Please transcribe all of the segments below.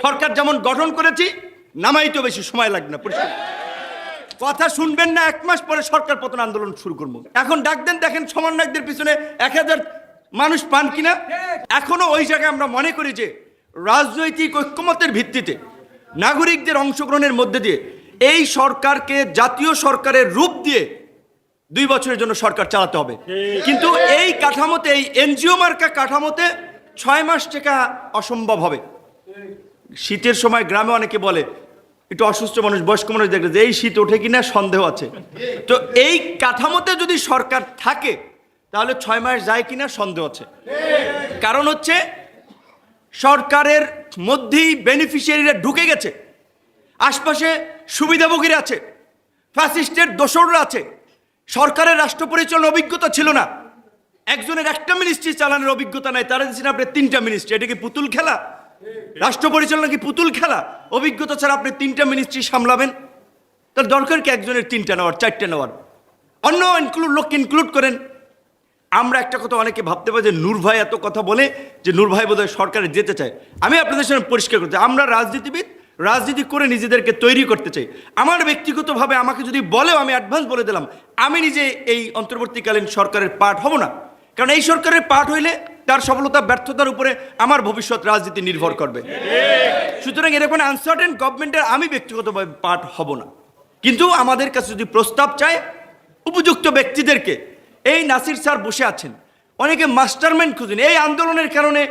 সরকার যেমন গঠন করেছি নামাইতে বেশি সময় লাগবে না। পরিষ্কার কথা শুনবেন না, 1 মাস পরে সরকার পতন আন্দোলন শুরু করবো। এখন ডাক দেন, দেখেন সমন্বয়কদের পিছনে 1000 মানুষ পান কিনা। এখনো ওই জায়গায় আমরা মনে করি যে রাজনৈতিক ঐক্যমতের ভিত্তিতে নাগরিকদের অংশগ্রহণের মধ্যে দিয়ে এই সরকারকে জাতীয় সরকারের রূপ দিয়ে 2 বছরের জন্য সরকার চালাতে হবে। কিন্তু এই কাঠামোতে, এই এনজিও মার্কা কাঠামোতে 6 মাস টেকা অসম্ভব হবে। শীতের সময় গ্রামে অনেকে বলে, একটু অসুস্থ মানুষ, বয়স্ক মানুষ দেখলে যে এই শীত ওঠে কিনা সন্দেহ আছে। তো এই কাঠামোতে যদি সরকার থাকে তাহলে 6 মাস যায় কিনা সন্দেহ আছে। কারণ হচ্ছে সরকারের মধ্যেই বেনিফিশিয়ারিরা ঢুকে গেছে, আশপাশে সুবিধাভোগীরা আছে, ফ্যাসিস্টের দোসররা আছে। সরকারের রাষ্ট্র পরিচালনার অভিজ্ঞতা ছিল না, একজনের একটা মিনিস্ট্রি চালানোর অভিজ্ঞতা নাই, তারা দিচ্ছেন আপনি 3টা মিনিস্ট্রি। এটা কি পুতুল খেলা? রাষ্ট্র পরিচালনা কি পুতুল খেলা? অভিজ্ঞতা ছাড়া আপনি 3টা মিনিস্ট্রি সামলাবেন? তার দরকার কি একজনের 3টা নেওয়ার, 4টে নেওয়ার? অন্য লোককে ইনক্লুড করেন। আমরা একটা কথা অনেকে ভাবতে পারি যে নূর ভাই এত কথা বলে যে নূর ভাই বোধহয় সরকারে যেতে চায়। আমি আপনাদের সামনে পরিষ্কার করতে, আমরা রাজনীতিবিদ, রাজনীতি করে নিজেদেরকে তৈরি করতে চাই। আমার ব্যক্তিগতভাবে আমাকে যদি বলেও, আমি অ্যাডভান্স বলে দিলাম, আমি নিজে এই অন্তর্বর্তীকালীন সরকারের পার্ট হব না। কারণ এই সরকারের পার্ট হইলে তার সফলতা ব্যর্থতার উপরে আমার ভবিষ্যৎ রাজনীতি নির্ভর করবে। সুতরাং এরকম আনসার্টেন গভর্নমেন্টের আমি ব্যক্তিগতভাবে পার্ট হব না। কিন্তু আমাদের কাছে যদি প্রস্তাব চায় উপযুক্ত ব্যক্তিদেরকে, এই নাসির স্যার বসে আছেন, অনেকে মাস্টারমাইন্ড খুঁজেন এই আন্দোলনের কারণে।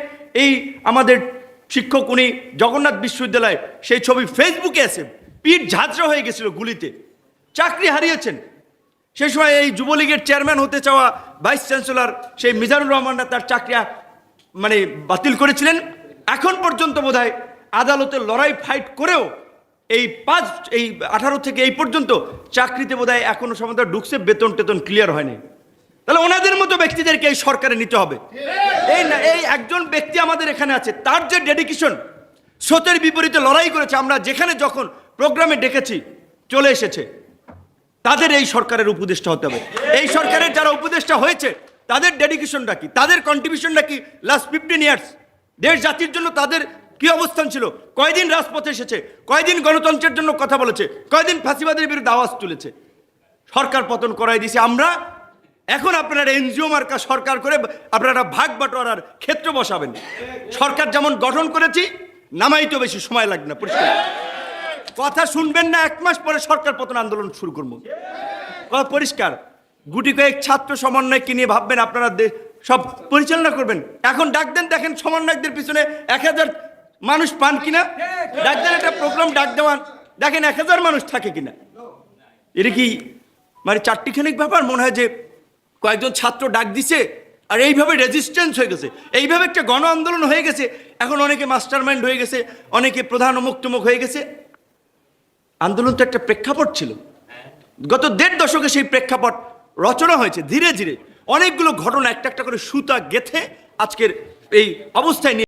এই আমাদের শিক্ষক, উনি জগন্নাথ বিশ্ববিদ্যালয়, সেই ছবি ফেসবুকে আছে, পিঠ ঝাঁঝরা হয়ে গেছিল গুলিতে, চাকরি হারিয়েছেন। সেই সময় এই যুবলীগের চেয়ারম্যান হতে চাওয়া ভাইস চ্যান্সেলর সেই মিজানুর রহমানরা তার চাকরি বাতিল করেছিলেন। এখন পর্যন্ত বোধহয় আদালতে লড়াই ফাইট করেও এই 18 থেকে এই পর্যন্ত চাকরিতে বোধহয় এখনো সমাধান ঢুকছে, বেতন টেতন ক্লিয়ার হয়নি। তাহলে ওনাদের মতো ব্যক্তিদেরকে এই সরকারে নিতে হবে। এই একজন ব্যক্তি আমাদের এখানে আছে, তার যে ডেডিকেশন, স্রোতের বিপরীতে লড়াই করেছে, আমরা যেখানে যখন প্রোগ্রামে ডেকেছি চলে এসেছে, তাদের এই সরকারের উপদেষ্টা হতে হবে। এই সরকারের যারা উপদেষ্টা হয়েছে তাদের ডেডিকেশনটা কি, তাদের কন্ট্রিবিউশনটা কি লাস্ট 15 ইয়ার্স দেশ জাতির জন্য তাদের কি অবস্থান ছিল? কয়দিন রাজপথে এসেছে, কয়দিন গণতন্ত্রের জন্য কথা বলেছে, কয়দিন ফাঁসিবাদের বিরুদ্ধে আওয়াজ তুলেছে? সরকার পতন করাই দিয়েছে আমরা। এখন আপনারা এনজিও মার্কা সরকার করে আপনারা ভাগ বাটোয়ারার ক্ষেত্র বসাবেন। সরকার যেমন গঠন করেছি নামাইতে বেশি সময় লাগবে না। পরিষ্কার কথা শুনবেন না, 1 মাস পরে সরকার পতন আন্দোলন শুরু করবো। পরিষ্কার গুটি কয়েক ছাত্র সমন্বয়কে নিয়ে ভাববেন আপনারা সব পরিচালনা করবেন। এখন ডাক দেন, দেখেন সমন্বয়কদের পিছনে 1000 মানুষ পান কিনা। ডাক দেন, একটা প্রোগ্রাম ডাক দেওয়ান, দেখেন 1000 মানুষ থাকে কিনা। এটা কি মানে চারটিখানিক ব্যাপার? মনে হয় যে কয়েকজন ছাত্র ডাক দিছে আর এইভাবে রেজিস্ট্যান্স হয়ে গেছে, এইভাবে একটা গণ আন্দোলন হয়ে গেছে। এখন অনেকে মাস্টারমাইন্ড হয়ে গেছে, অনেকে প্রধান অমুক হয়ে গেছে। আন্দোলন তো একটা প্রেক্ষাপট ছিল, গত 1.5 দশকে সেই প্রেক্ষাপট রচনা হয়েছে। ধীরে ধীরে অনেকগুলো ঘটনা একটা একটা করে সুতা গেথে আজকের এই অবস্থায় নিয়ে